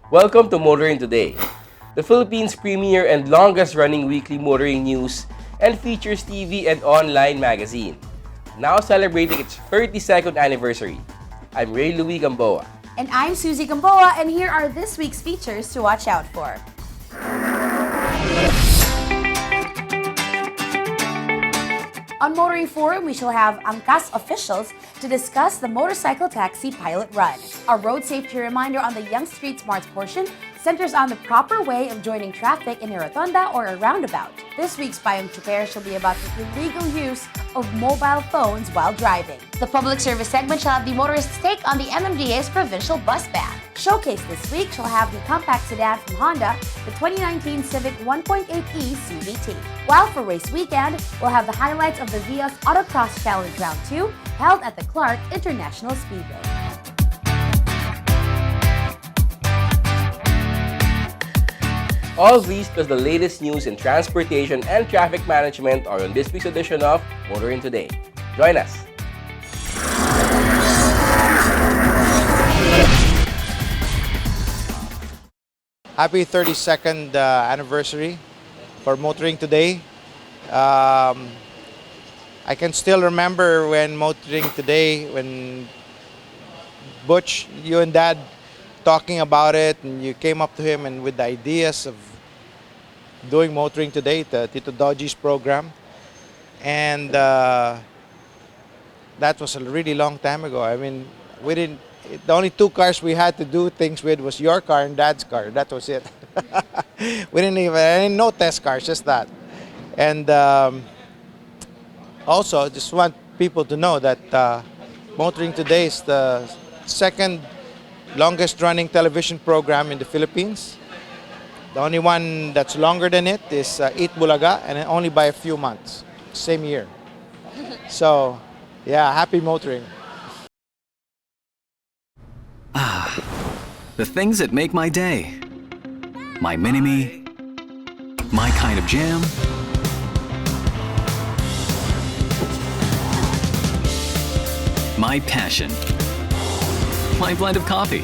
Welcome to Motoring Today, the Philippines' premier and longest-running weekly motoring news and features TV and online magazine, now celebrating its 32nd anniversary. I'm Ray Louis Gamboa. And I'm Susie Gamboa, and here are this week's features to watch out for. On Motoring Forum, we shall have Angkas officials to discuss the motorcycle taxi pilot run. Our road safety reminder on the Young Street Smarts portion centers on the proper way of joining traffic in a rotonda or a roundabout. This week's Payong Chuper shall be about the illegal use of mobile phones while driving. The public service segment shall have the motorist's take on the MMDA's provincial bus ban. Showcase this week shall have the compact sedan from Honda, the 2019 Civic 1.8e CVT. While for race weekend, we'll have the highlights of the Vios Autocross Challenge Round 2 held at the Clark International Speedway. All these plus the latest news in transportation and traffic management are on this week's edition of Motoring Today. Join us! Happy 32nd anniversary for Motoring Today. I can still remember when Motoring Today, when Butch, you and Dad talking about it, and you came up to him and with the ideas of doing Motoring Today, the Tito Dodgy's program. And that was a really long time ago. I mean, the only two cars we had to do things with was your car and Dad's car. That was it. I didn't know test cars, just that. And also, I just want people to know that Motoring Today is the second longest running television program in the Philippines. The only one that's longer than it is Eat Bulaga, and only by a few months, same year. So, yeah, happy motoring. The things that make my day. My mini-me, my kind of jam, my passion, my blend of coffee,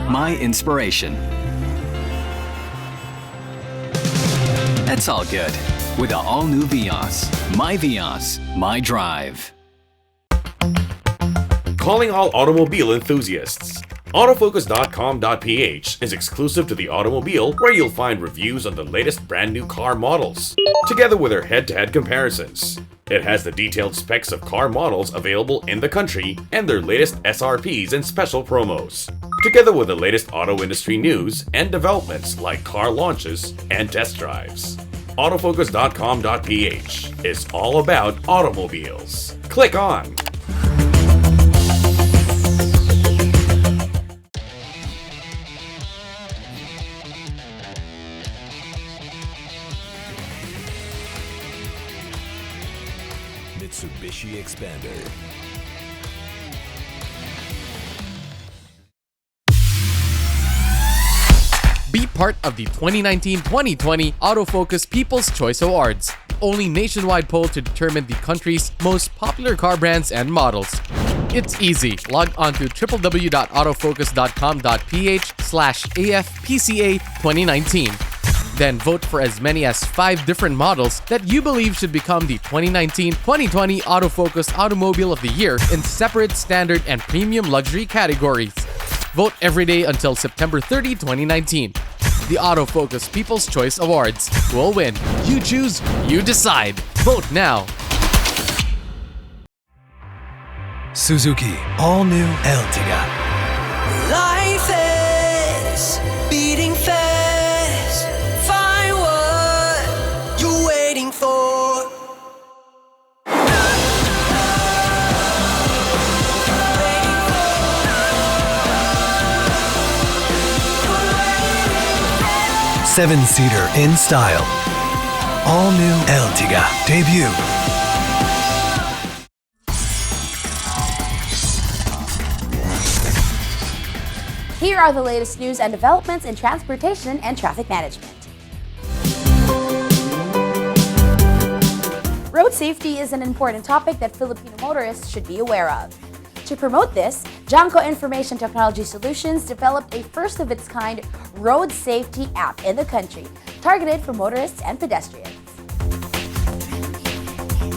my inspiration. That's all good with the all-new Vios. My Vios, my drive. Calling all automobile enthusiasts. Autofocus.com.ph is exclusive to the automobile, where you'll find reviews on the latest brand new car models, together with their head-to-head comparisons. It has the detailed specs of car models available in the country and their latest SRPs and special promos, together with the latest auto industry news and developments like car launches and test drives. Autofocus.com.ph is all about automobiles. Click on. Mitsubishi Xpander. Be part of the 2019-2020 Autofocus People's Choice Awards, the only nationwide poll to determine the country's most popular car brands and models. It's easy. Log on to www.autofocus.com.ph/AFPCA 2019. Then vote for as many as 5 different models that you believe should become the 2019-2020 Autofocus Automobile of the Year in separate standard and premium luxury categories. Vote every day until September 30, 2019. The Autofocus People's Choice Awards will win. You choose, you decide. Vote now. Suzuki All New Ertiga. Life is beating fast. Find what you're waiting for. 7-seater in style. All new Ertiga debut. Here are the latest news and developments in transportation and traffic management. Road safety is an important topic that Filipino motorists should be aware of. To promote this, Janko Information Technology Solutions developed a first-of-its-kind road safety app in the country, targeted for motorists and pedestrians.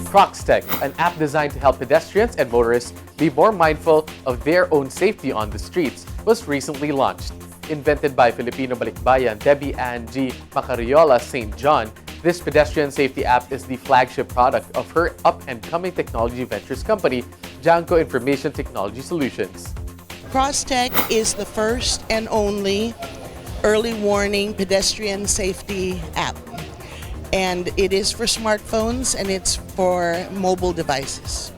CrocsTech, an app designed to help pedestrians and motorists be more mindful of their own safety on the streets, was recently launched. Invented by Filipino balikbayan Debbie Ann G. Macariola St. John, this pedestrian safety app is the flagship product of her up-and-coming technology ventures company, Janko Information Technology Solutions. CrossTech is the first and only early warning pedestrian safety app. And it is for smartphones and it's for mobile devices.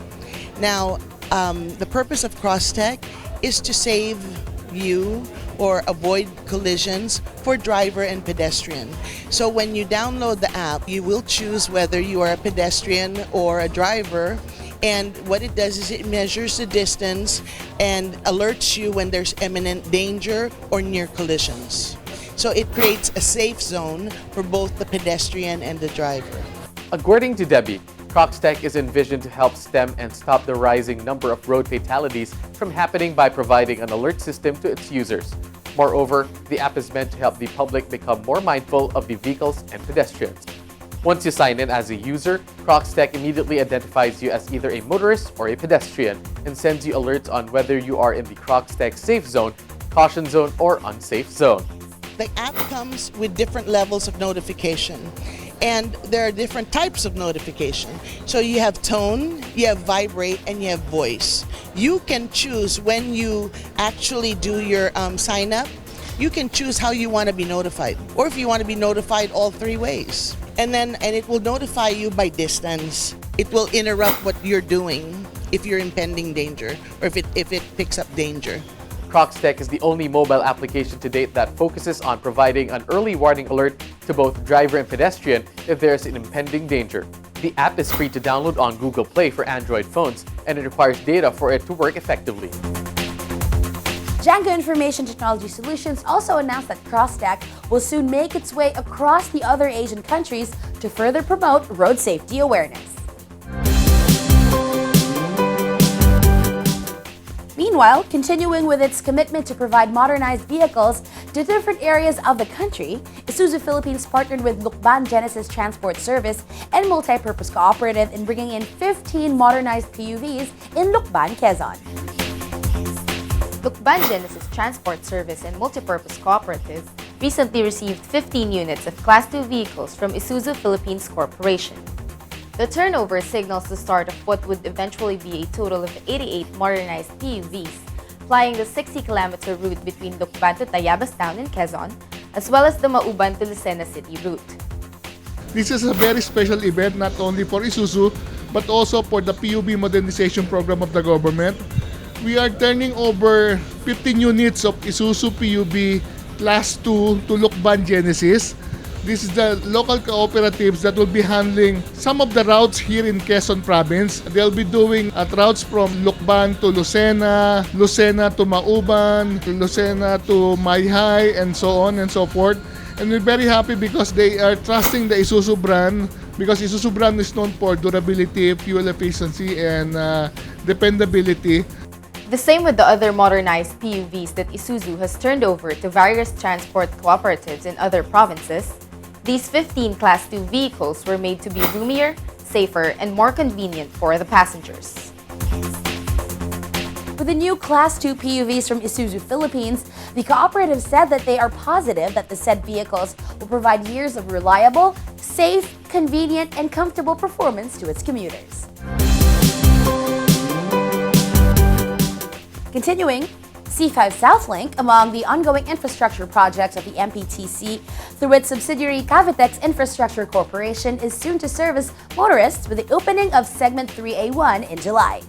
Now, the purpose of CrossTech is to save you or avoid collisions for driver and pedestrian. So when you download the app, you will choose whether you are a pedestrian or a driver. And what it does is it measures the distance and alerts you when there's imminent danger or near collisions. So it creates a safe zone for both the pedestrian and the driver. According to Debbie, CrocsTech is envisioned to help stem and stop the rising number of road fatalities from happening by providing an alert system to its users. Moreover, the app is meant to help the public become more mindful of the vehicles and pedestrians. Once you sign in as a user, CrocsTech immediately identifies you as either a motorist or a pedestrian and sends you alerts on whether you are in the CrocsTech safe zone, caution zone, or unsafe zone. The app comes with different levels of notification. And there are different types of notification. So you have tone, you have vibrate, and you have voice. You can choose when you actually do your sign up, you can choose how you want to be notified. Or if you want to be notified all three ways. And it will notify you by distance. It will interrupt what you're doing if you're impending danger or if it picks up danger. CrocsTech is the only mobile application to date that focuses on providing an early warning alert to both driver and pedestrian if there is an impending danger. The app is free to download on Google Play for Android phones, and it requires data for it to work effectively. Janko Information Technology Solutions also announced that CrossTech will soon make its way across the other Asian countries to further promote road safety awareness. Meanwhile, continuing with its commitment to provide modernized vehicles to different areas of the country, Isuzu Philippines partnered with Lucban Genesis Transport Service and Multipurpose Cooperative in bringing in 15 modernized PUVs in Lucban, Quezon. Lucban Genesis Transport Service and Multipurpose Cooperative recently received 15 units of Class II vehicles from Isuzu Philippines Corporation. The turnover signals the start of what would eventually be a total of 88 modernized PUVs, plying the 60-kilometer route between Lucban to Tayabas Town in Quezon, as well as the Mauban to Lucena City route. This is a very special event not only for Isuzu, but also for the PUV modernization program of the government. We are turning over 15 units of Isuzu PUV Class 2 to Lucban Genesis. This is the local cooperatives that will be handling some of the routes here in Quezon Province. They'll be doing routes from Lucban to Lucena, Lucena to Mauban, Lucena to Mayhay, and so on and so forth. And we're very happy because they are trusting the Isuzu brand, because Isuzu brand is known for durability, fuel efficiency, and dependability. The same with the other modernized PUVs that Isuzu has turned over to various transport cooperatives in other provinces. These 15 Class II vehicles were made to be roomier, safer, and more convenient for the passengers. With the new Class II PUVs from Isuzu Philippines, the cooperative said that they are positive that the said vehicles will provide years of reliable, safe, convenient, and comfortable performance to its commuters. Continuing, C5 Southlink, among the ongoing infrastructure projects of the MPTC through its subsidiary Cavitex Infrastructure Corporation, is soon to service motorists with the opening of Segment 3A1 in July.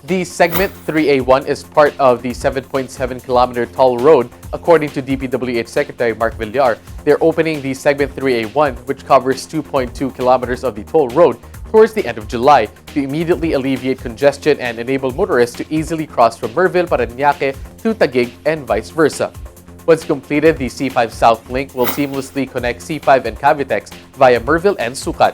The segment 3A1 is part of the 7.7-kilometer toll road. According to DPWH Secretary Mark Villar, they're opening the segment 3A1, which covers 2.2 kilometers of the toll road, towards the end of July to immediately alleviate congestion and enable motorists to easily cross from Merville, Parañaque to Taguig and vice versa. Once completed, the C5 South Link will seamlessly connect C5 and Cavitex via Merville and Sucat.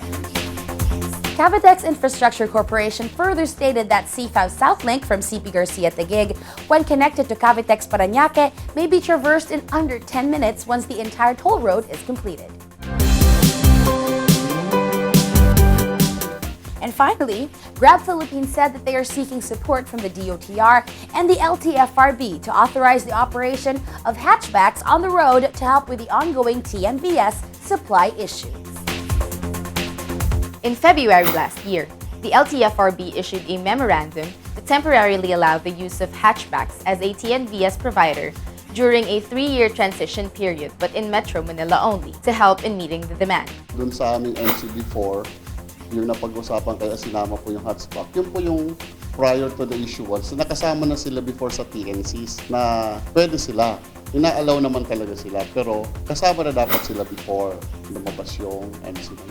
Cavitex Infrastructure Corporation further stated that C5 South Link from CP Garcia Taguig, when connected to Cavitex Parañaque, may be traversed in under 10 minutes once the entire toll road is completed. And finally, Grab Philippines said that they are seeking support from the DOTR and the LTFRB to authorize the operation of hatchbacks on the road to help with the ongoing TNVS supply issues. In February last year, the LTFRB issued a memorandum to temporarily allow the use of hatchbacks as a TNVS provider during a 3-year transition period, but in Metro Manila only, to help in meeting the demand. Dun sa aming MCB4, yung napag-usapan kaya sinama po yung hotspot. Yun po yung prior to the issuance. So nakasama na sila before sa TNCs na pwede sila. Ina-allow naman talaga sila, pero kasama na dapat sila before lumabas yung MCB.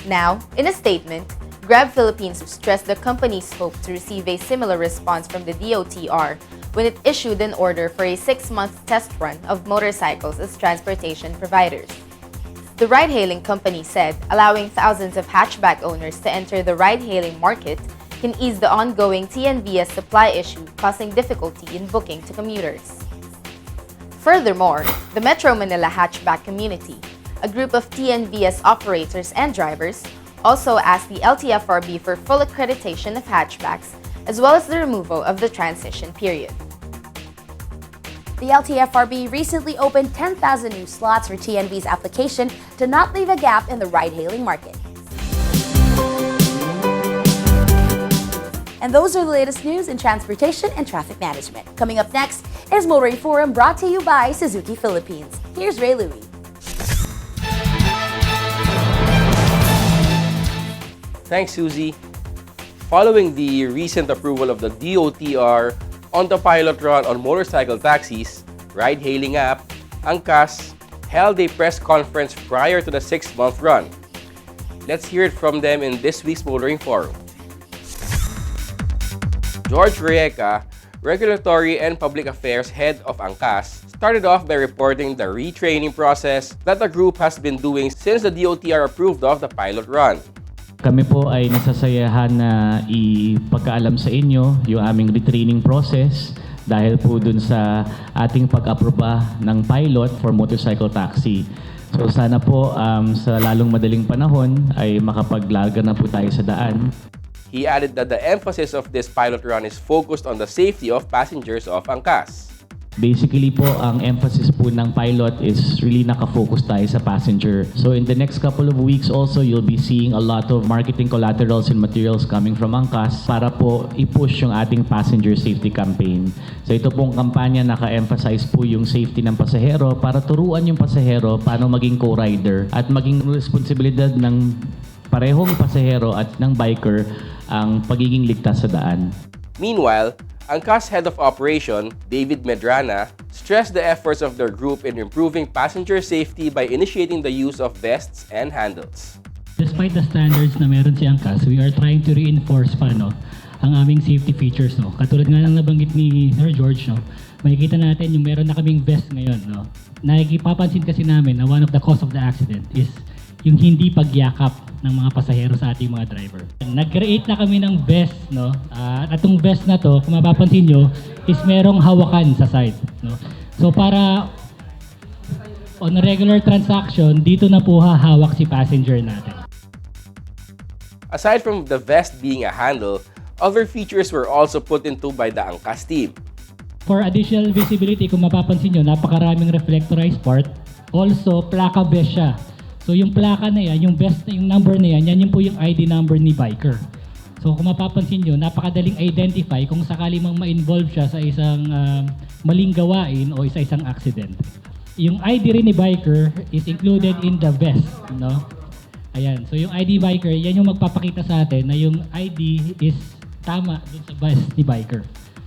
Now, in a statement, Grab Philippines stressed the company's hope to receive a similar response from the DOTR when it issued an order for a 6-month test run of motorcycles as transportation providers. The ride-hailing company said allowing thousands of hatchback owners to enter the ride-hailing market can ease the ongoing TNVS supply issue causing difficulty in booking to commuters. Furthermore, the Metro Manila hatchback community, a group of TNVS operators and drivers, also asked the LTFRB for full accreditation of hatchbacks as well as the removal of the transition period. The LTFRB recently opened 10,000 new slots for TNV's application to not leave a gap in the ride-hailing market. And those are the latest news in transportation and traffic management. Coming up next is Motoring Forum brought to you by Suzuki Philippines. Here's Ray Louie. Thanks, Susie. Following the recent approval of the DOTR on the pilot run on motorcycle taxis, ride-hailing app, Angkas held a press conference prior to the 6-month run. Let's hear it from them in this week's Motoring Forum. George Reyeca, Regulatory and Public Affairs Head of Angkas, started off by reporting the retraining process that the group has been doing since the DOTR approved of the pilot run. Kami po ay nasasayahan na ipagkaalam sa inyo yung aming retraining process dahil po dun sa ating pag-aproba ng pilot for motorcycle taxi. So sana po sa lalong madaling panahon ay makapaglaga na po tayo sa daan. He added that the emphasis of this pilot run is focused on the safety of passengers of Angkas. Basically po, ang emphasis po ng pilot is really nakafocus tayo sa passenger. So in the next couple of weeks also, you'll be seeing a lot of marketing collaterals and materials coming from Angkas para po i-push yung ating passenger safety campaign. So ito pong kampanya naka-emphasize po yung safety ng pasahero para turuan yung pasahero paano maging co-rider at maging responsibilidad ng parehong pasahero at ng biker ang pagiging ligtas sa daan. Meanwhile, Angkas Head of Operation, David Medrana, stressed the efforts of their group in improving passenger safety by initiating the use of vests and handles. Despite the standards na meron si Angkas, we are trying to reinforce ang aming safety features. No? Katulad nga ng nabanggit ni Sir George, no? Makikita natin yung meron na kaming vest ngayon. No? Nakikipapansin kasi namin na one of the cause of the accident is yung hindi pagyakap ng mga pasahero sa ating mga driver. Nag-create na kami ng vest, no? At itong vest na to, kung mapapansin nyo, is merong hawakan sa side, no? So para on a regular transaction, dito na po hahawak si passenger natin. Aside from the vest being a handle, other features were also put into by the Angkas team. For additional visibility, kung mapapansin nyo, napakaraming reflectorized part. Also, plaka vest siya. So yung plaka na yan, yung vest, yung number na yan, yan yung po yung ID number ni biker. So kung mapapansin nyo, napakadaling identify kung sakali mang ma-involve siya sa isang maling gawain o isang accident. Yung ID rin ni biker is included in the vest, no? Ayan, so yung ID biker, yan yung magpapakita sa atin na yung ID is tama dun sa bus ni biker.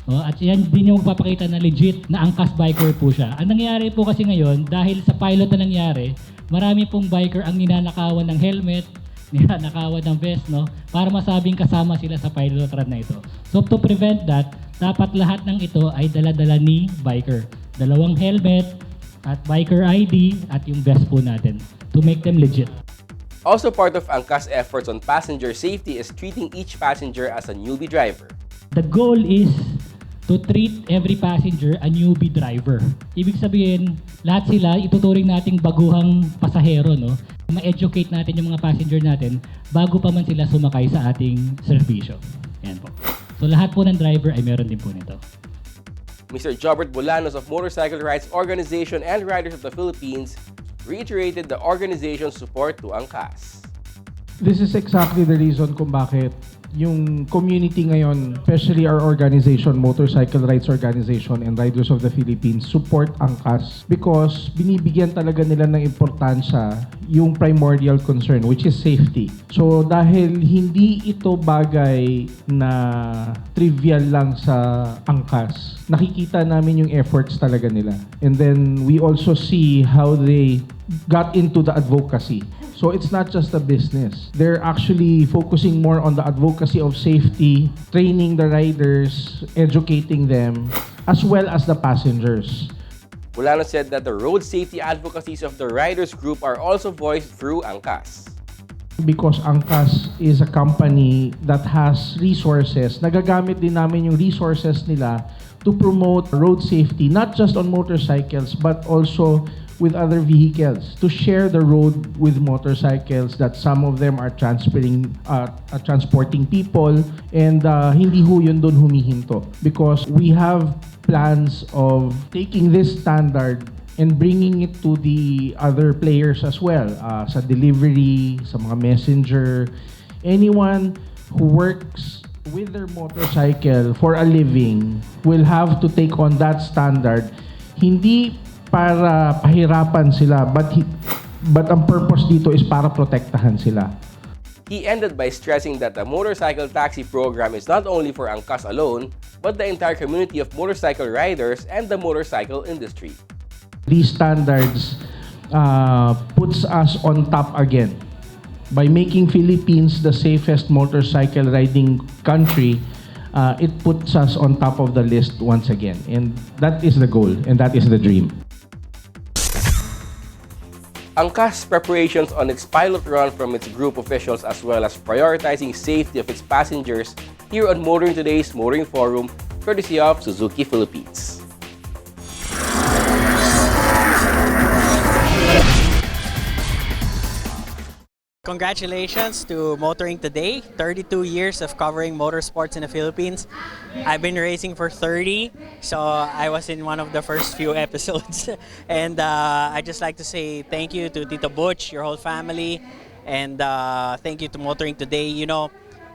At yan din yung magpapakita na legit na angkas biker po siya. Ang nangyayari po kasi ngayon, dahil sa pilot na nangyari, marami pong biker ang ninanakawan ng helmet, ninanakawan ng vest, para masabing kasama sila sa pilot run na ito. So to prevent that, dapat lahat ng ito ay dala-dala ni biker. 2 helmet at biker ID at yung vest po natin to make them legit. Also part of Angkas' efforts on passenger safety is treating each passenger as a newbie driver. The goal is to treat every passenger a newbie driver. Ibig sabihin, lahat sila ituturing nating baguhang pasahero, Ma-educate natin yung mga passenger natin bago pa man sila sumakay sa ating serbisyo. Yan po. So lahat po ng driver ay meron din po nito. Mr. Jobert Bolanos of Motorcycle Rights Organization and Riders of the Philippines reiterated the organization's support to Angkas. This is exactly the reason kung bakit yung community ngayon, especially our organization, Motorcycle Rights Organization and Riders of the Philippines, support Angkas because binibigyan talaga nila ng importansya yung primordial concern, which is safety. So dahil hindi ito bagay na trivial lang sa Angkas, nakikita namin yung efforts talaga nila. And then we also see how they got into the advocacy. So it's not just a business. They're actually focusing more on the advocacy of safety, training the riders, educating them, as well as the passengers. Bolanos said that the road safety advocacies of the riders group are also voiced through Angkas. Because Angkas is a company that has resources, nagagamit din namin yung resources nila to promote road safety, not just on motorcycles, but also with other vehicles, to share the road with motorcycles, that some of them are transporting people, and hindi ho yun doon humihinto. Because we have plans of taking this standard and bringing it to the other players as well, sa delivery, sa mga messenger, anyone who works with their motorcycle for a living will have to take on that standard. Hindi para pahirapan sila, but ang purpose dito is para protektahan sila. He ended by stressing that the motorcycle taxi program is not only for Angkas alone, but the entire community of motorcycle riders and the motorcycle industry. These standards puts us on top again. By making Philippines the safest motorcycle riding country, it puts us on top of the list once again. And that is the goal, and that is the dream. Angkas' preparations on its pilot run from its group officials, as well as prioritizing safety of its passengers, here on Motoring Today's Motoring Forum, courtesy of Suzuki Philippines. Congratulations to Motoring Today, 32 years of covering motorsports in the Philippines. I've been racing for 30, so I was in one of the first few episodes. And I'd just like to say thank you to Tito Butch, your whole family, and thank you to Motoring Today. You know,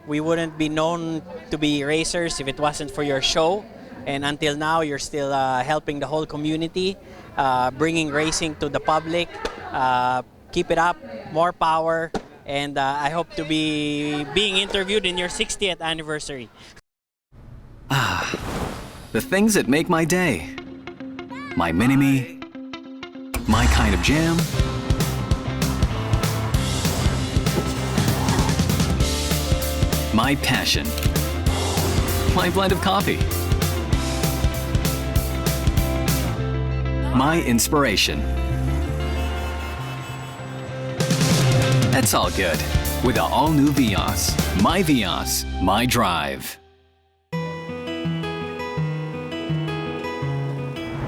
we wouldn't be known to be racers if it wasn't for your show. And until now, you're still helping the whole community, bringing racing to the public. Keep it up, more power, and I hope to be being interviewed in your 60th anniversary. The things that make my day. My mini-me, my kind of jam, my passion, my blend of coffee, my inspiration. That's all good with the all-new Vios. My Vios, my drive.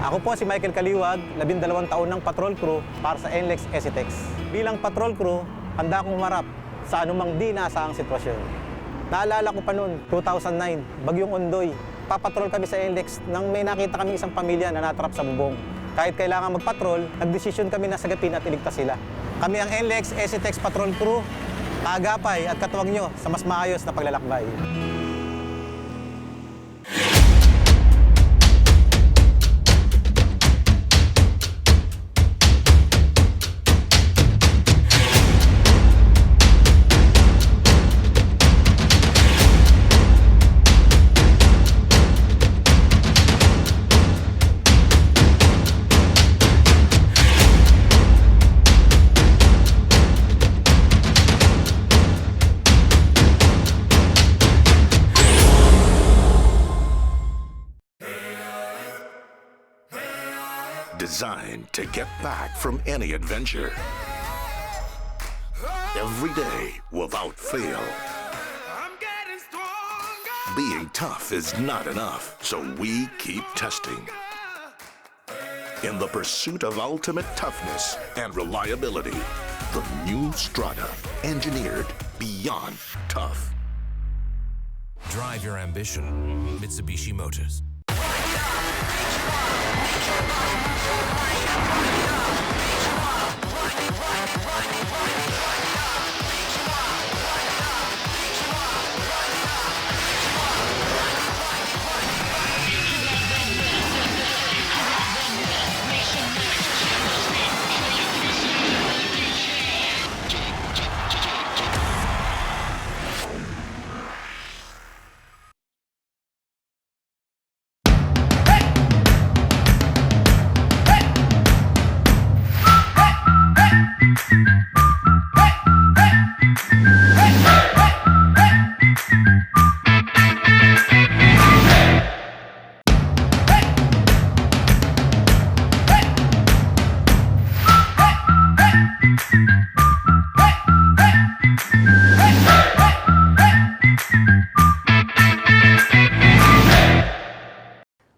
Ako po si Michael Kaliwag, 12 taon ng patrol crew para sa NLEX SCTEX. Bilang patrol crew, handa akong humarap sa anumang di naasahang sitwasyon. Naalala ko pa noon, 2009, Bagyong Ondoy. Papatrol kami sa NLEX nang may nakita kami isang pamilya na natrap sa bubong. Kahit kailangan magpatrol, nagdesisyon kami na sagapin at iligtas sila. Kami ang NLEX SCTEX Patrol Crew, kaagapay at katuwang nyo sa mas maayos na paglalakbay. designed to get back from any adventure. Every day without fail. Being tough is not enough, so we keep testing. In the pursuit of ultimate toughness and reliability, the new Strada, engineered beyond tough. Drive your ambition. Mitsubishi Motors.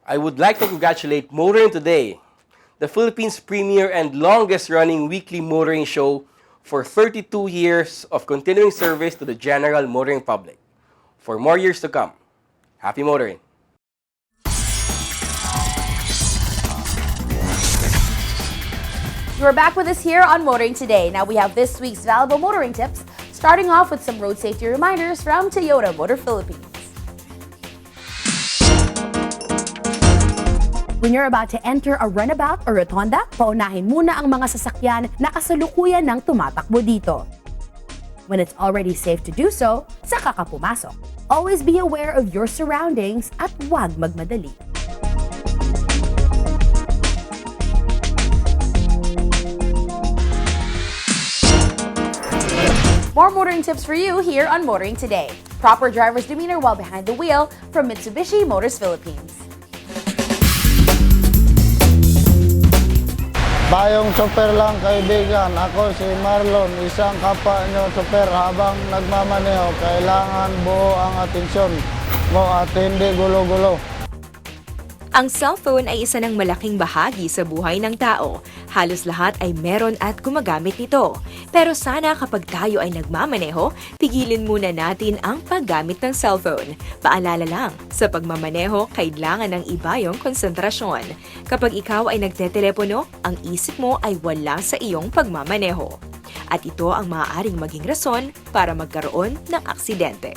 I would like to congratulate Motoring Today, the Philippines' premier and longest-running weekly motoring show for 32 years of continuing service to the general motoring public. For more years to come, happy motoring! You're back with us here on Motoring Today. Now we have this week's valuable motoring tips, starting off with some road safety reminders from Toyota Motor Philippines. When you're about to enter a runabout or rotonda, paunahin muna ang mga sasakyan na kasalukuyan ng tumatakbo dito. When it's already safe to do so, saka ka pumasok. Always be aware of your surroundings at huwag magmadali. More motoring tips for you here on Motoring Today. Proper driver's demeanor while behind the wheel from Mitsubishi Motors Philippines. Bayong chopper lang kaibigan, ako si Marlon, isang kapwa nyo chopper. Habang nagmamaneho, kailangan buo ang atensyon mo at hindi gulo-gulo. Ang cellphone ay isa ng malaking bahagi sa buhay ng tao. Halos lahat ay meron at gumagamit nito. Pero sana kapag tayo ay nagmamaneho, pigilin muna natin ang paggamit ng cellphone. Paalala lang, sa pagmamaneho, kailangan ng iba yung konsentrasyon. Kapag ikaw ay nagtetelepono, ang isip mo ay wala sa iyong pagmamaneho. At ito ang maaaring maging rason para magkaroon ng aksidente.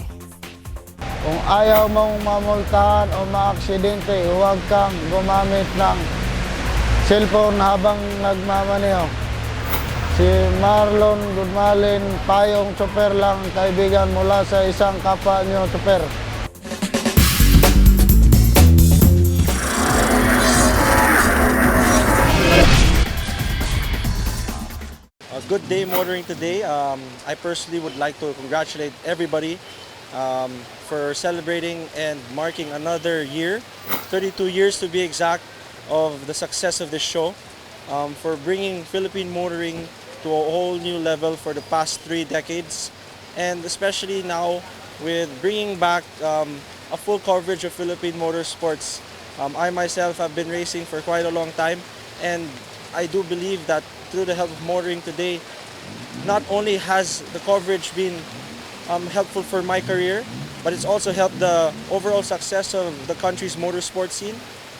Kung ayaw mong mamultahan o maaksidente, huwag kang gumamit ng cellphone habang nagmamaneho. Si Marlon Gudmalin, payong chopper lang kaibigan mula sa isang kapwa nyo chopper. Good day motoring today. I personally would like to congratulate everybody for celebrating and marking another year, 32 years to be exact, of the success of this show, for bringing Philippine motoring to a whole new level for the past 3 decades, and especially now with bringing back a full coverage of Philippine motorsports. I myself have been racing for quite a long time, and I do believe that through the help of Motoring Today, not only has the coverage been helpful for my career, but it's also helped the overall success of the country's motorsport scene.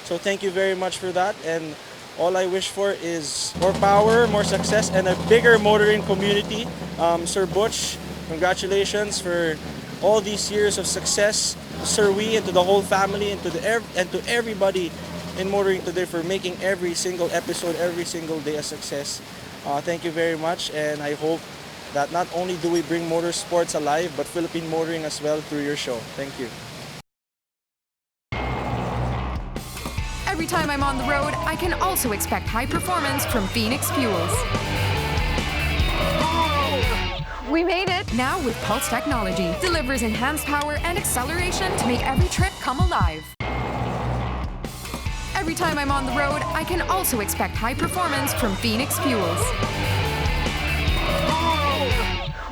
So thank you very much for that, and all I wish for is more power, more success, and a bigger motoring community. Sir Butch, congratulations for all these years of success. Sir Wee, and to the whole family, and to everybody in Motoring Today for making every single episode, every single day a success. Thank you very much, and I hope that not only do we bring motorsports alive, but Philippine motoring as well through your show. Thank you. Every time I'm on the road, I can also expect high performance from Phoenix Fuels. We made it! Now with Pulse technology, delivers enhanced power and acceleration to make every trip come alive. Every time I'm on the road, I can also expect high performance from Phoenix Fuels.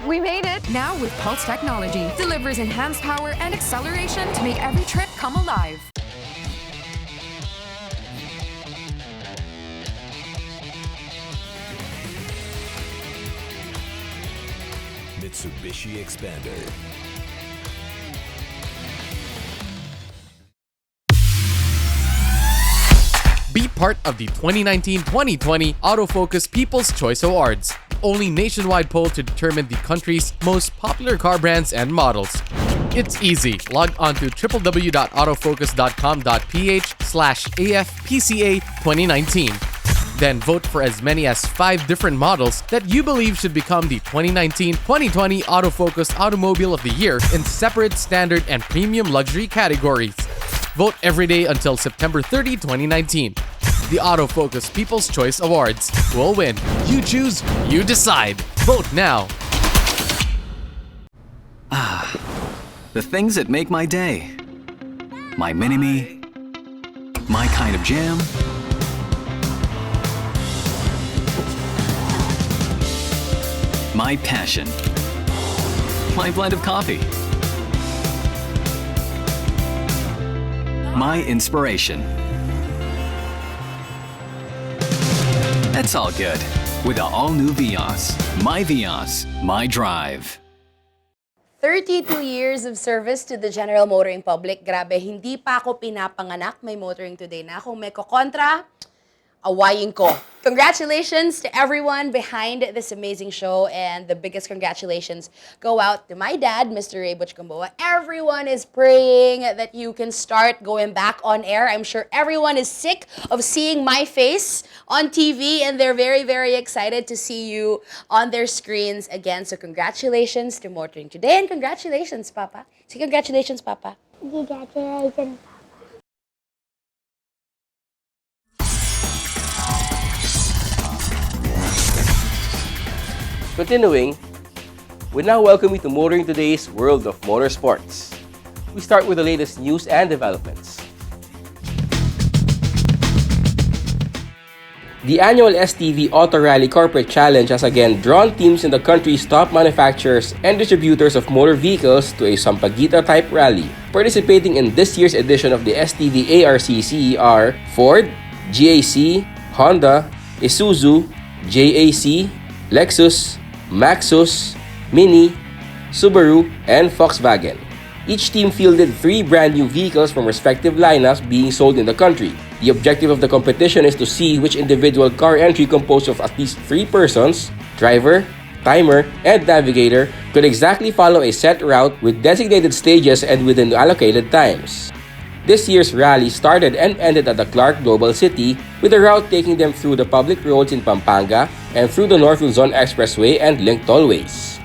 We made it! Now with Pulse technology, delivers enhanced power and acceleration to make every trip come alive. Mitsubishi Expander. Be part of the 2019-2020 Autofocus People's Choice Awards. Only nationwide poll to determine the country's most popular car brands and models. It's easy. Log on to www.autofocus.com.ph/AFPCA 2019. Then vote for as many as 5 different models that you believe should become the 2019-2020 Autofocus Automobile of the Year in separate standard and premium luxury categories. Vote every day until September 30, 2019. The Autofocus People's Choice Awards. Will win. You choose, you decide. Vote now. The things that make my day. My mini-me. My kind of jam. My passion. My blend of coffee. My inspiration. That's all good with the all-new Vios. My Vios, my drive. 32 years of service to the general motoring public. Grabe, hindi pa ako pinapanganak. May motoring today na. Kung may kokontra, awayin ko. Congratulations to everyone behind this amazing show, and the biggest congratulations go out to my dad, Mr. Ray Butch Gamboa. Everyone is praying that you can start going back on air. I'm sure everyone is sick of seeing my face on TV, and they're very, very excited to see you on their screens again. So congratulations to Motoring Today, and congratulations, Papa. Say congratulations, Papa. Congratulations. Continuing, we now welcome you to Motoring Today's World of Motorsports. We start with the latest news and developments. The annual STV Auto Rally Corporate Challenge has again drawn teams in the country's top manufacturers and distributors of motor vehicles to a Sampaguita-type rally. Participating in this year's edition of the STV ARCC are Ford, GAC, Honda, Isuzu, JAC, Lexus, Maxus, Mini, Subaru, and Volkswagen. Each team fielded 3 brand new vehicles from respective lineups being sold in the country. The objective of the competition is to see which individual car entry composed of at least 3 persons, driver, timer, and navigator, could exactly follow a set route with designated stages and within allocated times. This year's rally started and ended at the Clark Global City, with the route taking them through the public roads in Pampanga and through the North Luzon Expressway and linked tollways.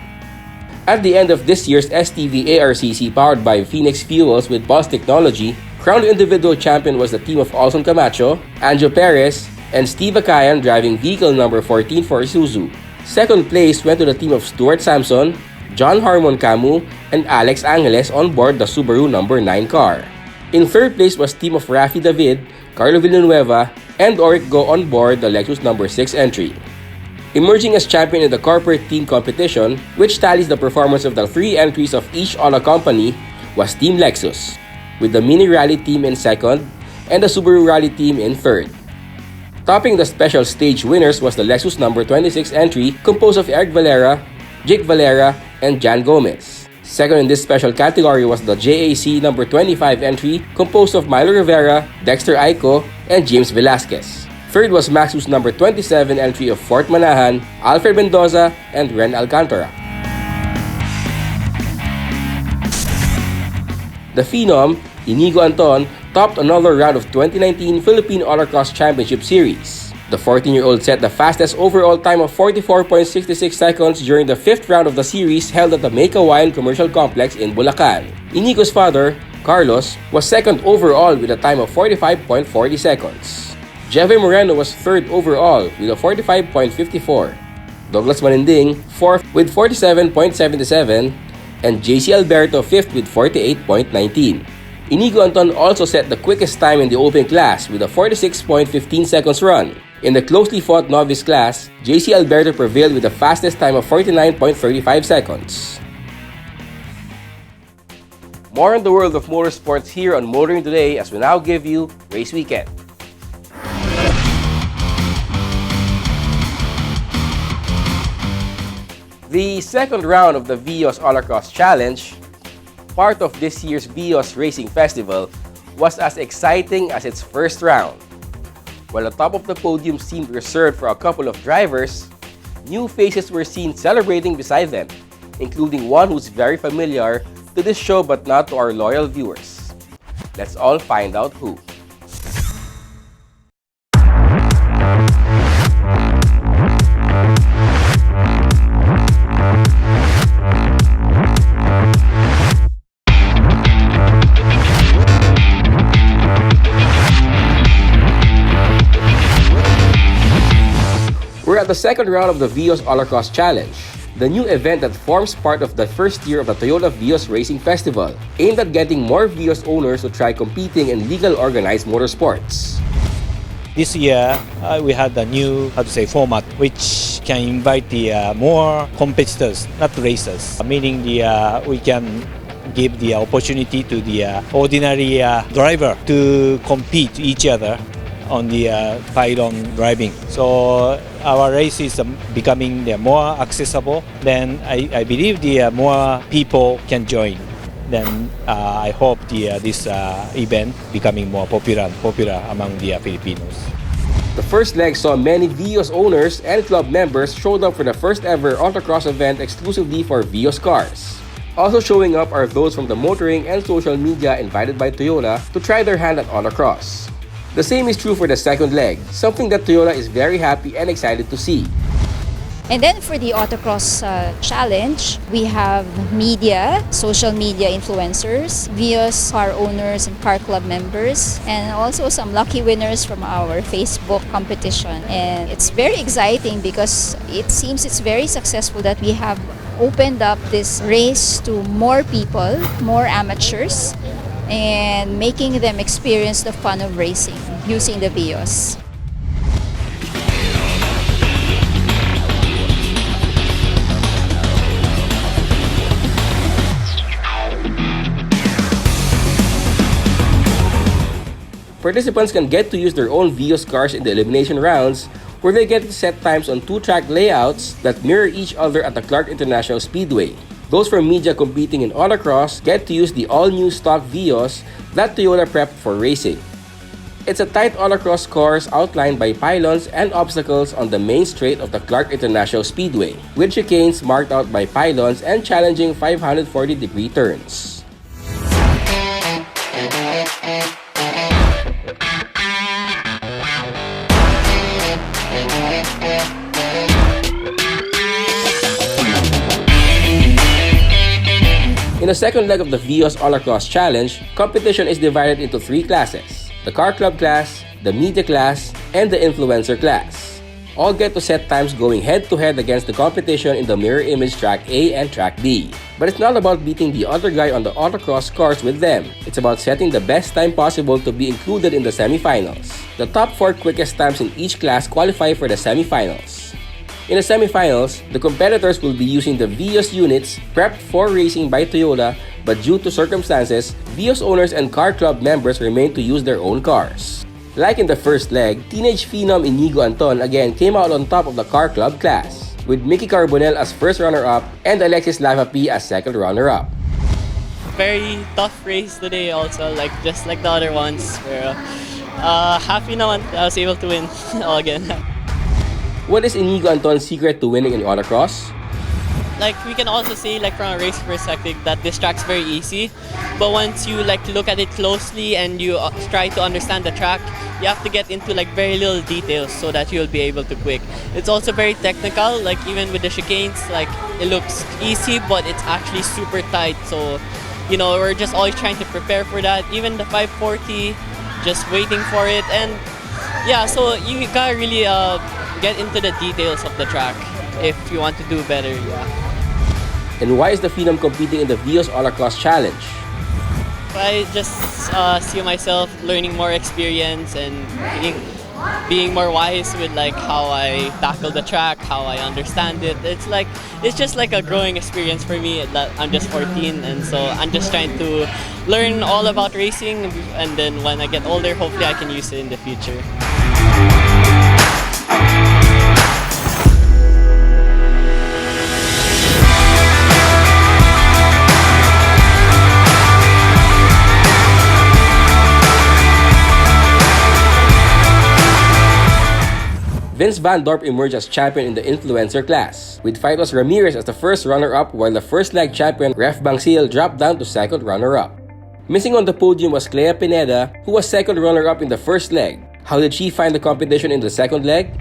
At the end of this year's STV ARCC powered by Phoenix Fuels with Pulse Technology, crowned individual champion was the team of Alson Camacho, Anjo Perez, and Steve Acayan driving vehicle number 14 for Isuzu. Second place went to the team of Stuart Sampson, John Harmon Camus, and Alex Angeles on board the Subaru number 9 car. In third place was team of Rafi David, Carlo Villanueva, and Oric Go on board the Lexus number 6 entry. Emerging as champion in the corporate team competition, which tallies the performance of the 3 entries of each auto company, was Team Lexus, with the Mini Rally team in second and the Subaru Rally team in third. Topping the special stage winners was the Lexus number 26 entry composed of Eric Valera, Jake Valera, and Jan Gomez. Second in this special category was the JAC number 25 entry composed of Milo Rivera, Dexter Aiko, and James Velasquez. Third was Maxus number 27 entry of Fort Manahan, Alfred Mendoza, and Ren Alcantara. The Phenom, Inigo Anton, topped another round of 2019 Philippine Autocross Championship Series. The 14-year-old set the fastest overall time of 44.66 seconds during the 5th round of the series held at the Make Hawaiian Commercial Complex in Bulacan. Inigo's father, Carlos, was second overall with a time of 45.40 seconds. Jeve Moreno was third overall with a 45.54. Douglas Maninding, fourth with 47.77, and JC Alberto fifth with 48.19. Inigo Anton also set the quickest time in the open class with a 46.15 seconds run. In the closely fought novice class, JC Alberto prevailed with the fastest time of 49.35 seconds. More on the world of motorsports here on Motoring Today as we now give you Race Weekend. The second round of the Vios All-Across Challenge, part of this year's Vios Racing Festival, was as exciting as its first round. While the top of the podium seemed reserved for a couple of drivers, new faces were seen celebrating beside them, including one who's very familiar to this show but not to our loyal viewers. Let's all find out who. We're at the second round of the Vios All-Across Challenge, the new event that forms part of the first year of the Toyota Vios Racing Festival, aimed at getting more Vios owners to try competing in legal organized motorsports. This year, we had a new, format, which can invite the more competitors, not racers, meaning we can give the opportunity to the ordinary driver to compete each other on the pylon driving. So our race is becoming more accessible. Then I believe the more people can join. Then I hope this event becoming more popular among the Filipinos. The first leg saw many Vios owners and club members showed up for the first ever autocross event exclusively for Vios cars. Also showing up are those from the motoring and social media invited by Toyota to try their hand at autocross. The same is true for the second leg, something that Toyota is very happy and excited to see. And then for the autocross challenge, we have media, social media influencers, Vios car owners and car club members, and also some lucky winners from our Facebook competition. And it's very exciting because it seems it's very successful that we have opened up this race to more people, more amateurs, and making them experience the fun of racing using the Vios. Participants can get to use their own Vios cars in the elimination rounds, where they get to set times on two track layouts that mirror each other at the Clark International Speedway. Those from media competing in autocross get to use the all-new stock Vios that Toyota prepped for racing. It's a tight autocross course outlined by pylons and obstacles on the main straight of the Clark International Speedway, with chicanes marked out by pylons and challenging 540-degree turns. In the second leg of the Vios All-Across Challenge, competition is divided into three classes: the car club class, the media class, and the influencer class. All get to set times going head-to-head against the competition in the mirror image track A and track B. But it's not about beating the other guy on the autocross cars with them. It's about setting the best time possible to be included in the semifinals. The top 4 quickest times in each class qualify for the semifinals. In the semifinals, the competitors will be using the Vios units prepped for racing by Toyota, but due to circumstances, Vios owners and car club members remain to use their own cars. Like in the first leg, teenage phenom Inigo Anton again came out on top of the car club class, with Mickey Carbonell as first runner-up and Alexis Lavapi as second runner-up. Very tough race today also, just like the other ones. Pero, happy naman I was able to win again. What is Inigo Anton's secret to winning in autocross? We can also say from a race perspective that this track's very easy, but once you look at it closely and you try to understand the track, you have to get into very little details so that you'll be able to quick. It's also very technical, even with the chicanes, it looks easy but it's actually super tight, so we're just always trying to prepare for that. Even the 540, just waiting for it, and yeah, so you gotta really get into the details of the track if you want to do better, yeah. And why is the phenom competing in the Vios All-Across Challenge? I just see myself learning more experience and being more wise with like how I tackle the track, how I understand it. It's just like a growing experience for me. That I'm just 14, and so I'm just trying to learn all about racing, and then when I get older, hopefully I can use it in the future. Vince Van Dorp emerged as champion in the influencer class, with Fitos Ramirez as the first runner-up, while the first leg champion Ref Bangsil dropped down to second runner-up. Missing on the podium was Clea Pineda, who was second runner-up in the first leg. How did she find the competition in the second leg?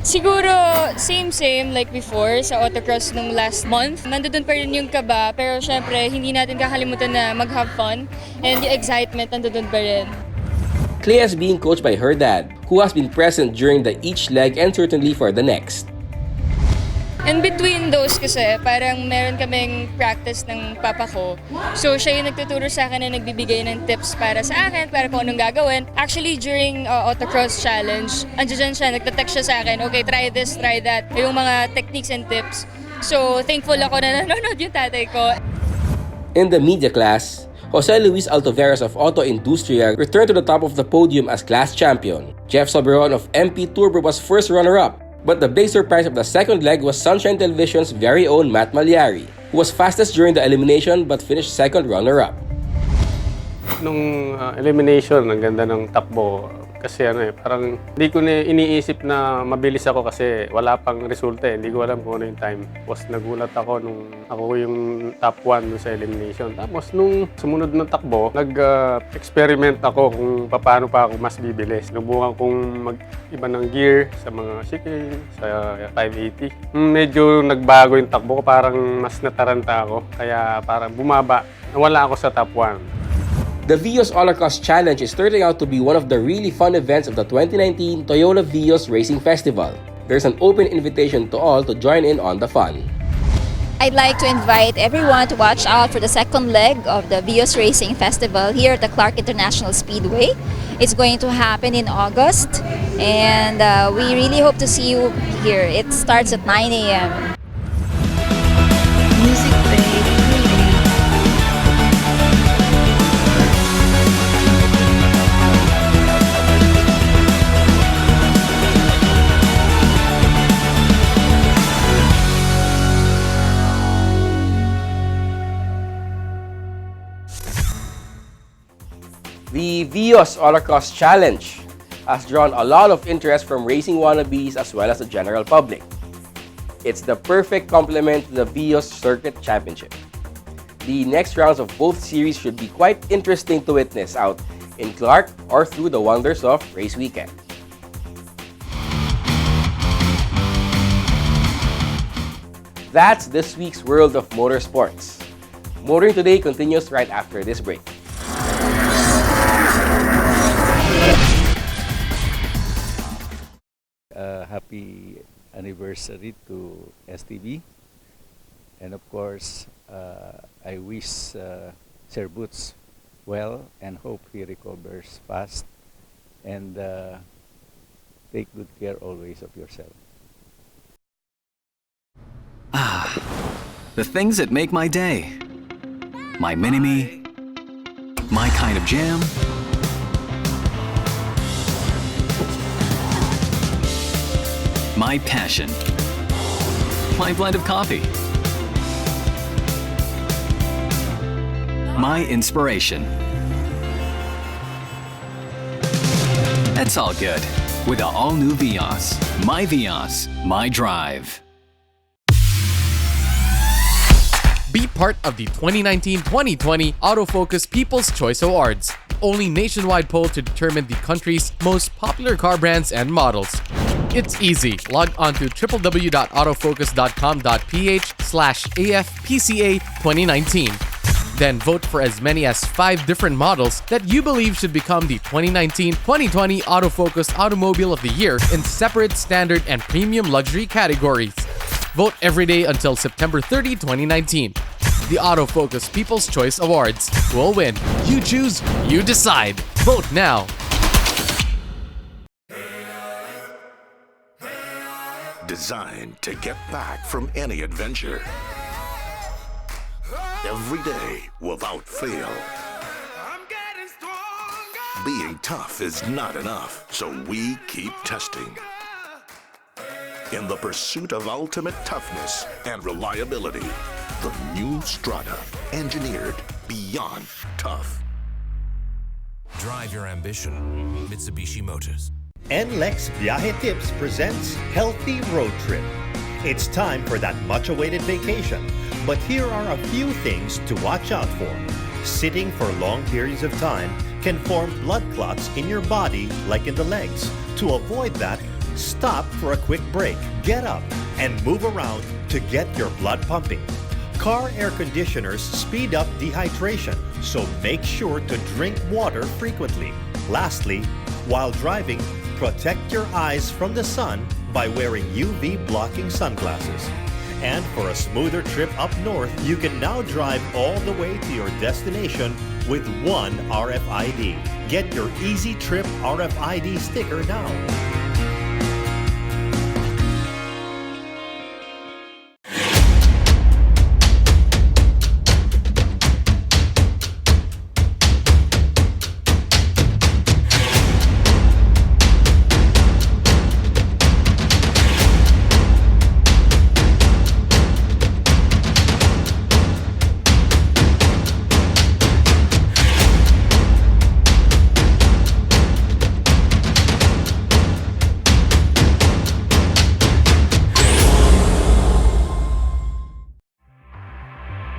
Siguro same like before sa autocross nung last month. Nandun pa rin yung kaba, pero syempre hindi natin kakalimutan na mag-have fun, and yung excitement nandun pa rin. Clea is being coached by her dad, who has been present during each leg and certainly for the next. And between those kasi, parang meron kaming practice ng papa ko. So siya yung nagtuturo sa akin na nagbibigay ng tips para sa akin, para kung anong gagawin. Actually, during autocross challenge, andyan siya, nagtatext siya sa akin, okay, try this, try that. Yung mga techniques and tips. So thankful ako na nanonood yung tatay ko. In the media class, Jose Luis Altoveras of Auto Industria returned to the top of the podium as class champion. Jeff Soberon of MP Turbo was first runner-up, but the big surprise of the second leg was Sunshine Television's very own Matt Malyari, who was fastest during the elimination but finished second runner-up. Nung elimination, ang ganda ng takbo. Kasi parang hindi ko na iniisip na mabilis ako kasi wala pang resulta eh. Hindi ko alam kung ano yung time. Tapos nagulat ako nung ako yung top 1 sa elimination. Tapos nung sumunod ng takbo, nag-experiment ako kung paano pa ako mas bibilis. Nubukan kong mag-iba ng gear sa mga chicane, sa 580. Medyo nagbago yung takbo ko, parang mas nataranta ako. Kaya parang bumaba. Nawala ako sa top 1. The Vios All-Across Challenge is turning out to be one of the really fun events of the 2019 Toyota Vios Racing Festival. There's an open invitation to all to join in on the fun. I'd like to invite everyone to watch out for the second leg of the Vios Racing Festival here at the Clark International Speedway. It's going to happen in August, and we really hope to see you here. It starts at 9 a.m. Music The Vios All-Across Challenge has drawn a lot of interest from racing wannabes as well as the general public. It's the perfect complement to the Vios Circuit Championship. The next rounds of both series should be quite interesting to witness out in Clark or through the wonders of Race Weekend. That's this week's World of Motorsports. Motoring Today continues right after this break. Happy anniversary to STB, and of course I wish Sir Boots well and hope he recovers fast, and take good care always of yourself. The things that make my day. My mini-me, my kind of jam, my passion, my blend of coffee, my inspiration. That's all good with the all-new Vios. My Vios, my drive. Be part of the 2019-2020 Autofocus People's Choice Awards, the only nationwide poll to determine the country's most popular car brands and models. It's easy. Log on to www.autofocus.com.ph/AFPCA 2019. Then vote for as many as 5 different models that you believe should become the 2019-2020 Autofocus Automobile of the Year in separate standard and premium luxury categories. Vote every day until September 30, 2019. the Autofocus People's Choice Awards. Who will win? You choose, you decide. Vote now. Designed to get back from any adventure. Every day without fail. Being tough is not enough, so we keep testing. In the pursuit of ultimate toughness and reliability, the new Strada, engineered beyond tough. Drive your ambition. Mitsubishi Motors. NLEX Viaje Tips presents Healthy Road Trip. It's time for that much-awaited vacation, but here are a few things to watch out for. Sitting for long periods of time can form blood clots in your body like in the legs. To avoid that, stop for a quick break, get up, and move around to get your blood pumping. Car air conditioners speed up dehydration, so make sure to drink water frequently. Lastly, while driving, protect your eyes from the sun by wearing UV blocking sunglasses. And for a smoother trip up north, you can now drive all the way to your destination with one RFID. Get your Easy Trip RFID sticker now.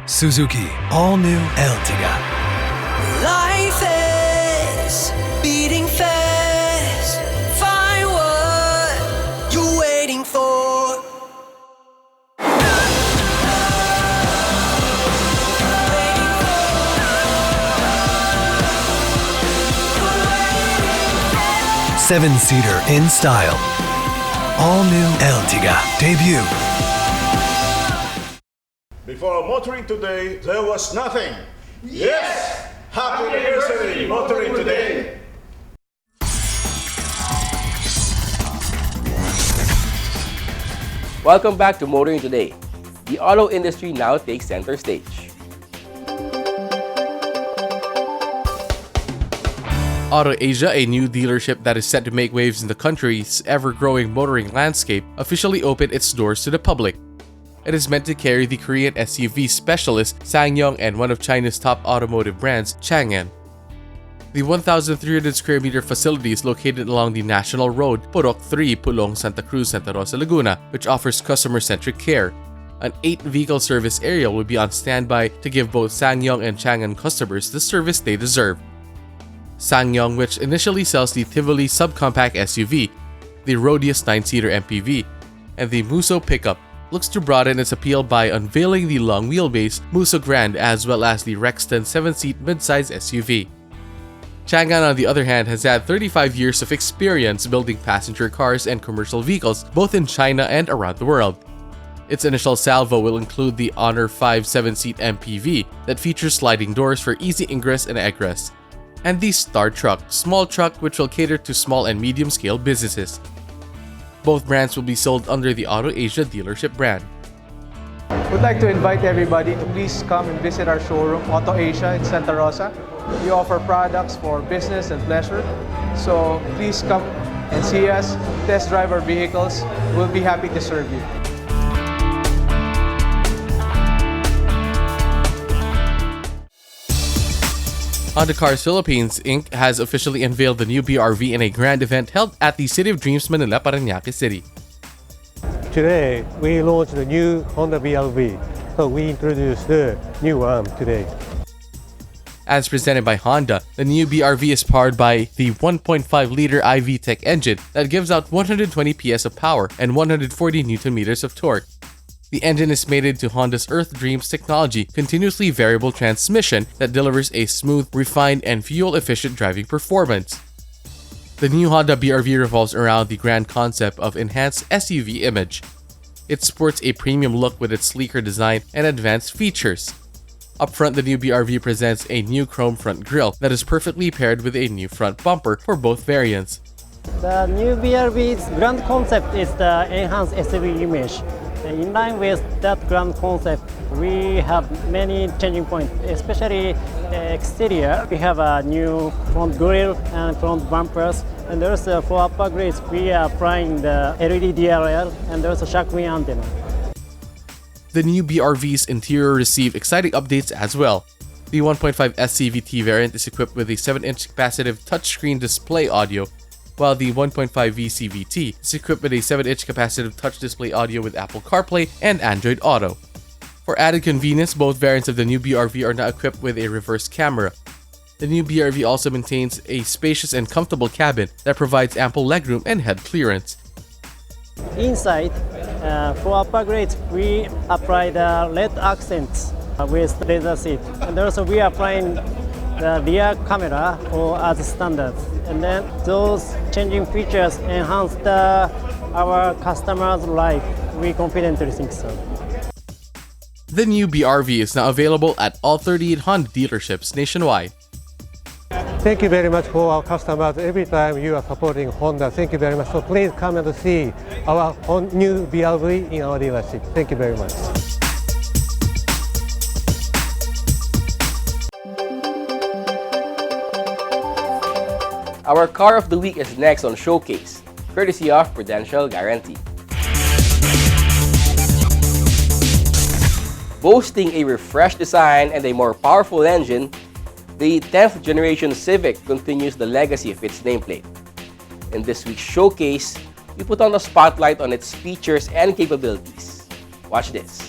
Suzuki all-new Ertiga. Life is beating fast. Find what you're waiting for. Seven-seater in style. All-new Ertiga debut. Before motoring today, there was nothing. Yes! Happy anniversary, motoring today! Welcome back to Motoring Today. The auto industry now takes center stage. AutoAsia, a new dealership that is set to make waves in the country's ever-growing motoring landscape, officially opened its doors to the public. It is meant to carry the Korean SUV specialist SsangYong and one of China's top automotive brands, Changan. The 1,300 square meter facility is located along the National Road, Purok 3, Pulong, Santa Cruz, Santa Rosa, Laguna, which offers customer-centric care. An 8-vehicle service area will be on standby to give both SsangYong and Changan customers the service they deserve. SsangYong, which initially sells the Tivoli subcompact SUV, the Rodius 9-seater MPV, and the Musso pickup, looks to broaden its appeal by unveiling the long wheelbase Musso Grand as well as the Rexton 7-seat midsize SUV. Changan, on the other hand, has had 35 years of experience building passenger cars and commercial vehicles both in China and around the world. Its initial salvo will include the Honor 5 7-seat MPV that features sliding doors for easy ingress and egress, and the Star Truck, small truck which will cater to small and medium-scale businesses. Both brands will be sold under the AutoAsia dealership brand. We'd like to invite everybody to please come and visit our showroom, AutoAsia in Santa Rosa. We offer products for business and pleasure. So please come and see us, test drive our vehicles. We'll be happy to serve you. Honda Cars Philippines Inc. has officially unveiled the new BRV in a grand event held at the City of Dreams Manila, Parañaque City. Today, we launched the new Honda BRV, so we introduced the new one today. As presented by Honda, the new BRV is powered by the 1.5-liter iVTEC engine that gives out 120 PS of power and 140 Nm of torque. The engine is mated to Honda's Earth Dreams technology continuously variable transmission that delivers a smooth, refined, and fuel-efficient driving performance. The new Honda BRV revolves around the grand concept of enhanced SUV image. It sports a premium look with its sleeker design and advanced features. Up front, the new BRV presents a new chrome front grille that is perfectly paired with a new front bumper for both variants. The new BRV's grand concept is the enhanced SUV image. In line with that grand concept, we have many changing points, especially exterior. We have a new front grille and front bumpers, and also for upper grades, we are applying the LED DRL and also Shockwave antenna. The new BRV's interior received exciting updates as well. The 1.5 SCVT variant is equipped with a 7-inch capacitive touchscreen display audio, while the 1.5 VCVT is equipped with a 7-inch capacitive touch display audio with Apple CarPlay and Android Auto. For added convenience, both variants of the new BRV are now equipped with a reverse camera. The new BRV also maintains a spacious and comfortable cabin that provides ample legroom and head clearance. Inside, for upper grades, we apply the LED accents with leather seat, and also we are applying the rear camera as standard. And then those changing features enhance our customers' life. We confidently think so. The new BRV is now available at all 38 Honda dealerships nationwide. Thank you very much for our customers. Every time you are supporting Honda, thank you very much. So please come and see our new BRV in our dealership. Thank you very much. Our car of the week is next on Showcase, courtesy of Prudential Guarantee. Boasting a refreshed design and a more powerful engine, the 10th generation Civic continues the legacy of its nameplate. In this week's Showcase, we put on the spotlight on its features and capabilities. Watch this.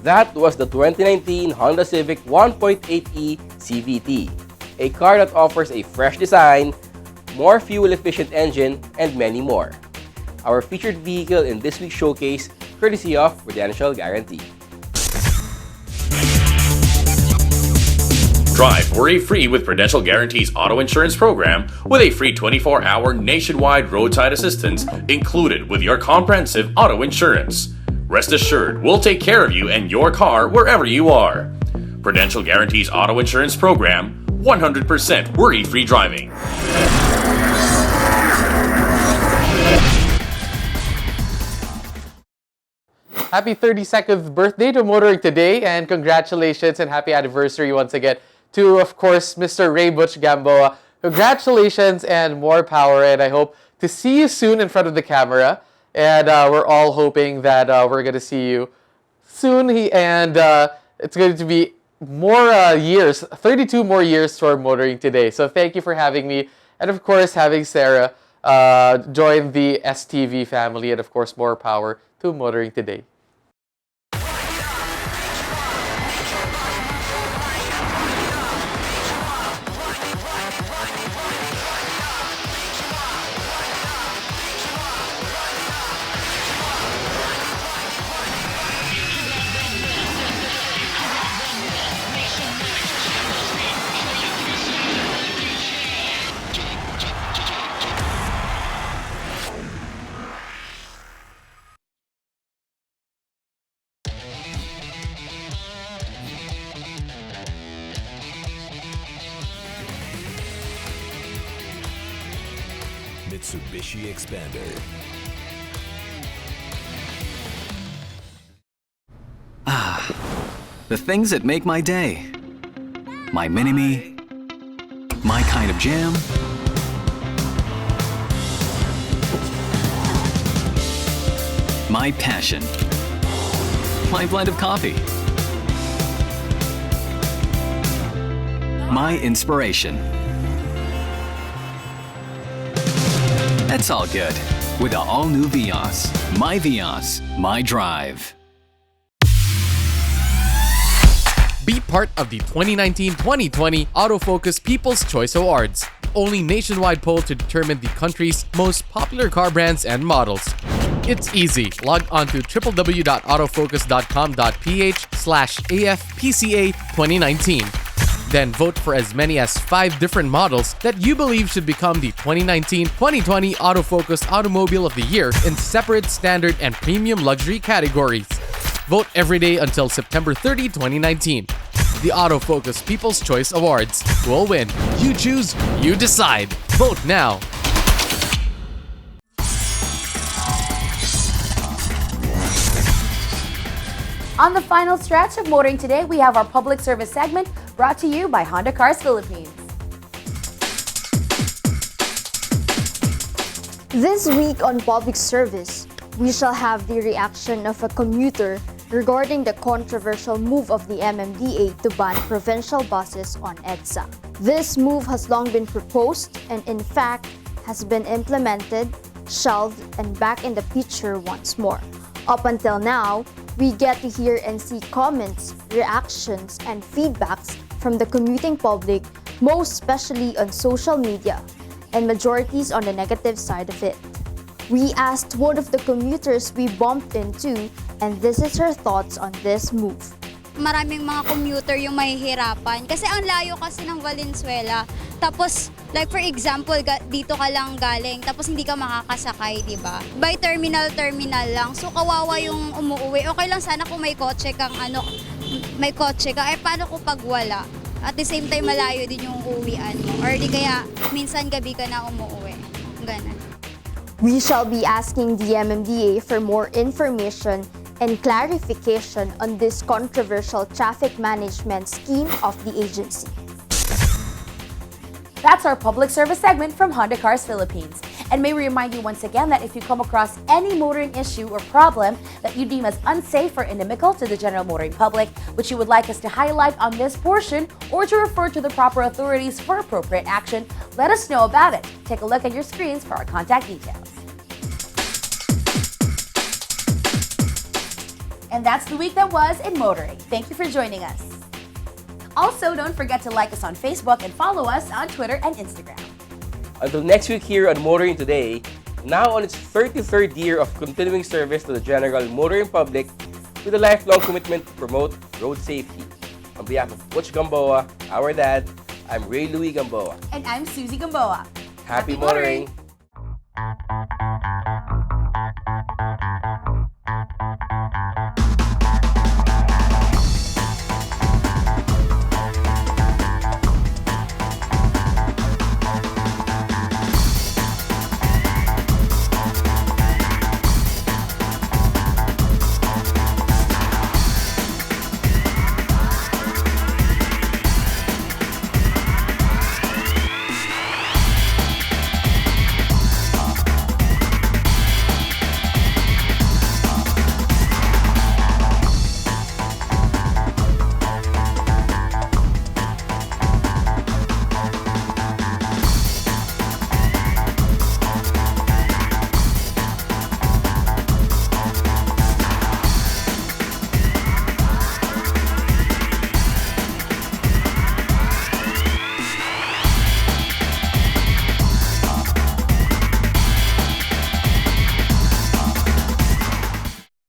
That was the 2019 Honda Civic 1.8e CVT, a car that offers a fresh design, more fuel-efficient engine, and many more. Our featured vehicle in this week's showcase, courtesy of Prudential Guarantee. Drive worry-free with Prudential Guarantees Auto Insurance Program with a free 24-hour nationwide roadside assistance included with your comprehensive auto insurance. Rest assured, we'll take care of you and your car wherever you are. Prudential Guarantees Auto Insurance Program, 100% worry-free driving. Happy 32nd birthday to Motoring Today, and congratulations and happy anniversary once again to, of course, Mr. Ray Butch Gamboa. Congratulations and more power, and I hope to see you soon in front of the camera. And we're all hoping that we're going to see you soon, it's going to be more years, 32 more years for Motoring Today. So thank you for having me, and of course having Sarah join the STV family, and of course more power to Motoring Today. Mitsubishi Xpander. The things that make my day. My Mini-Me, my kind of jam, my passion, my blend of coffee, my inspiration. That's all good with the all-new Vios. My Vios, my drive. Be part of the 2019-2020 Autofocus People's Choice Awards. Only nationwide poll to determine the country's most popular car brands and models. It's easy. Log on to www.autofocus.com.ph/AFPCA 2019. Then vote for as many as 5 different models that you believe should become the 2019-2020 Autofocus Automobile of the Year in separate standard and premium luxury categories. Vote every day until September 30, 2019. The Autofocus People's Choice Awards. We'll win. You choose, you decide. Vote now. On the final stretch of Motoring Today, we have our public service segment brought to you by Honda Cars Philippines. This week on Public Service, we shall have the reaction of a commuter regarding the controversial move of the MMDA to ban provincial buses on EDSA. This move has long been proposed and in fact has been implemented, shelved, and back in the picture once more. Up until now, we get to hear and see comments, reactions, and feedbacks from the commuting public, most especially on social media, and majorities on the negative side of it. We asked one of the commuters we bumped into, and this is her thoughts on this move. Maraming mga commuter yung mahihirapan kasi ang layo kasi ng Valenzuela. Tapos, like for example, dito ka lang galing, tapos hindi ka makakasakay, di ba? By terminal lang. So, kawawa yung umuwi. Okay lang sana kung may kotse kang may kotse ka. Eh, paano kung pag wala? At the same time, malayo din yung uwian mo. Or di kaya, minsan gabi ka na umuwi. Ganun. We shall be asking the MMDA for more information and clarification on this controversial traffic management scheme of the agency. That's our public service segment from Honda Cars Philippines. And may we remind you once again that if you come across any motoring issue or problem that you deem as unsafe or inimical to the general motoring public, which you would like us to highlight on this portion or to refer to the proper authorities for appropriate action, let us know about it. Take a look at your screens for our contact details. And that's the week that was in motoring. Thank you for joining us. Also, don't forget to like us on Facebook and follow us on Twitter and Instagram. Until next week here on Motoring Today, now on its 33rd year of continuing service to the general motoring public with a lifelong commitment to promote road safety. On behalf of Butch Gamboa, our dad, I'm Ray Louis Gamboa. And I'm Susie Gamboa. Happy motoring!